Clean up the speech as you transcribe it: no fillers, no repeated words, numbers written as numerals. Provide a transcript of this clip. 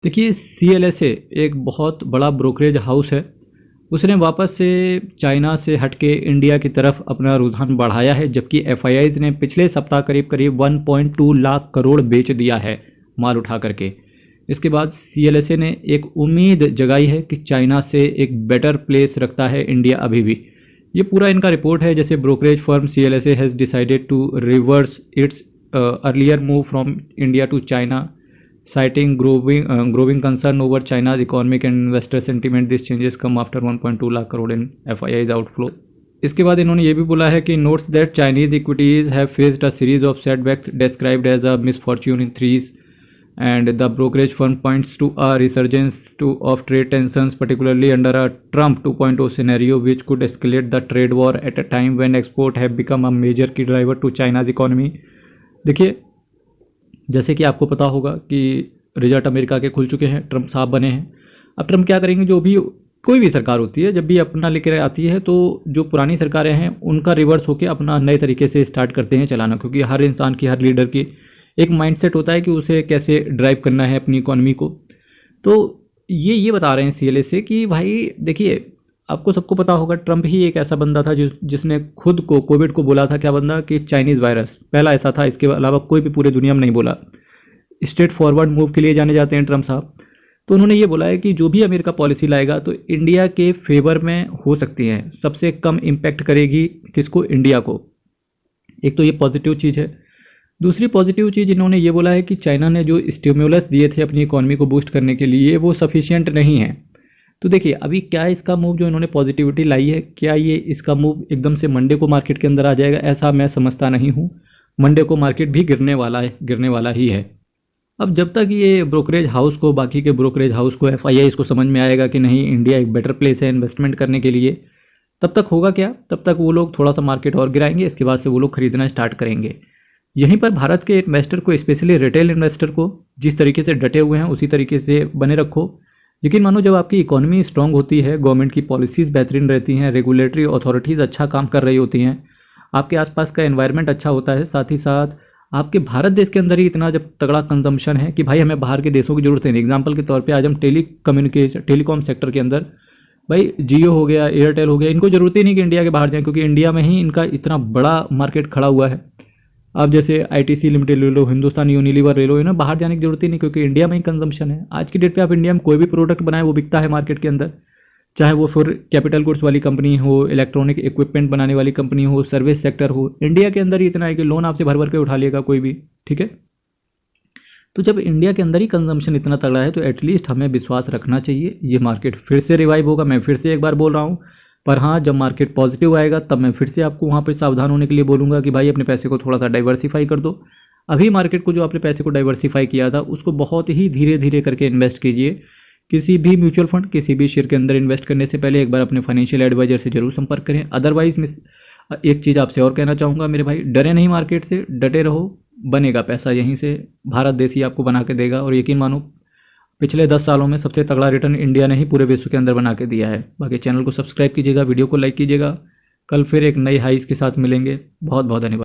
देखिए, CLSA एक बहुत बड़ा ब्रोकरेज हाउस है। उसने वापस से चाइना से हटके इंडिया की तरफ अपना रुझान बढ़ाया है, जबकि FIIs ने पिछले सप्ताह करीब करीब 1.2 लाख करोड़ बेच दिया है माल उठा करके। इसके बाद CLSA ने एक उम्मीद जगाई है कि चाइना से एक बेटर प्लेस रखता है इंडिया अभी भी। ये पूरा इनका रिपोर्ट है। जैसे brokerage firm CLSA has decided to reverse its earlier move from India to China, citing growing concern over China's economic and investor sentiment. These changes come after 1.2 lakh crore in FIIs outflow. इसके बाद इन्होंने ये भी बोला है कि notes that Chinese equities have faced a series of setbacks described as a misfortune in threes, and the brokerage firm points to a resurgence of trade tensions, particularly under a Trump 2.0 scenario, which could escalate the trade war at a time when export have become a major key driver to China's economy. देखिए, जैसे कि आपको पता होगा कि result America के खुल चुके हैं, ट्रंप साहब बने हैं। अब ट्रंप क्या करेंगे, जो भी कोई भी सरकार होती है जब भी अपना लेकर आती है तो जो पुरानी सरकारें हैं उनका रिवर्स होकर अपना नए तरीके से स्टार्ट करते हैं चलाना, क्योंकि हर इंसान की, हर लीडर की एक माइंडसेट होता है कि उसे कैसे ड्राइव करना है अपनी इकोनॉमी को। तो ये बता रहे हैं CLSA कि भाई देखिए, आपको सबको पता होगा ट्रंप ही एक ऐसा बंदा था जिसने खुद को कोविड को बोला था, क्या बंदा, कि चाइनीज़ वायरस पहला ऐसा था। इसके अलावा कोई भी पूरे दुनिया में नहीं बोला। स्ट्रेट फॉरवर्ड मूव के लिए जाने जाते हैं ट्रंप साहब। तो उन्होंने ये बोला है कि जो भी अमेरिका पॉलिसी लाएगा तो इंडिया के फेवर में हो सकती है, सबसे कम इम्पैक्ट करेगी किसको, इंडिया को। एक तो ये पॉजिटिव चीज़ है। दूसरी पॉजिटिव चीज़ इन्होंने ये बोला है कि चाइना ने जो स्टिमुलस दिए थे अपनी इकोनॉमी को बूस्ट करने के लिए वो सफिशिएंट नहीं है। तो देखिए, अभी क्या इसका मूव जो इन्होंने पॉजिटिविटी लाई है, क्या ये इसका मूव एकदम से मंडे को मार्केट के अंदर आ जाएगा, ऐसा मैं समझता नहीं हूँ। मंडे को मार्केट भी गिरने वाला ही है। अब जब तक ये ब्रोकरेज हाउस को, बाकी के ब्रोकरेज हाउस को, FII को समझ में आएगा कि नहीं इंडिया एक बेटर प्लेस है इन्वेस्टमेंट करने के लिए, तब तक होगा क्या, तब तक वो लोग थोड़ा सा मार्केट और गिराएंगे। इसके बाद से वो लोग खरीदना स्टार्ट करेंगे। यहीं पर भारत के इन्वेस्टर को, स्पेशली रिटेल इन्वेस्टर को, जिस तरीके से डटे हुए हैं उसी तरीके से बने रखो। लेकिन मानो जब आपकी इकोनॉमी स्ट्रांग होती है, गवर्नमेंट की पॉलिसीज़ बेहतरीन रहती हैं, रेगुलेटरी अथॉरिटीज़ अच्छा काम कर रही होती हैं, आपके आसपास का एनवायरनमेंट अच्छा होता है, साथ ही साथ आपके भारत देश के अंदर ही इतना जब तगड़ा कंजम्पशन है कि भाई हमें बाहर के देशों की जरूरत है नहीं। एग्जांपल के तौर पे आज हम टेलीकॉम सेक्टर के अंदर, भाई जियो हो गया, एयरटेल हो गया, इनको जरूरत ही नहीं कि इंडिया के बाहर जाएँ, क्योंकि इंडिया में ही इनका इतना बड़ा मार्केट खड़ा हुआ है। आप जैसे ITC लिमिटेड ले लो, हिंदुस्तान यूनिलीवर ले लो, इन्हें बाहर जाने की जरूरत ही नहीं, क्योंकि इंडिया में ही कंजम्पशन है। आज की डेट पे आप इंडिया में कोई भी प्रोडक्ट बनाए वो बिकता है मार्केट के अंदर, चाहे वो फिर कैपिटल गुड्स वाली कंपनी हो, इलेक्ट्रॉनिक इक्विपमेंट बनाने वाली कंपनी हो, सर्विस सेक्टर हो। इंडिया के अंदर ही इतना है कि लोन आपसे भर भर के उठा लेगा कोई भी, ठीक है। तो जब इंडिया के अंदर ही कंजम्पशन इतना तगड़ा है तो एटलीस्ट हमें विश्वास रखना चाहिए ये मार्केट फिर से रिवाइव होगा। मैं फिर से एक बार बोल रहा हूँ, पर हाँ, जब मार्केट पॉजिटिव आएगा तब मैं फिर से आपको वहाँ पर सावधान होने के लिए बोलूँगा कि भाई अपने पैसे को थोड़ा सा डाइवर्सिफाई कर दो। अभी मार्केट को, जो आपने पैसे को डाइवर्सिफाई किया था, उसको बहुत ही धीरे धीरे करके इन्वेस्ट कीजिए। किसी भी म्यूचुअल फंड, किसी भी शेयर के अंदर इन्वेस्ट करने से पहले एक बार अपने फाइनेंशियल एडवाइजर से जरूर संपर्क करें। अदरवाइज मैं एक चीज़ आपसे और कहना चाहूँगा मेरे भाई, डरे नहीं मार्केट से, डटे रहो, बनेगा पैसा यहीं से। भारत देश ही आपको बना के देगा। और यकीन मानो पिछले 10 सालों में सबसे तगड़ा रिटर्न इंडिया ने ही पूरे विश्व के अंदर बना के दिया है। बाकी चैनल को सब्सक्राइब कीजिएगा, वीडियो को लाइक कीजिएगा। कल फिर एक नई हाइस के साथ मिलेंगे। बहुत बहुत धन्यवाद।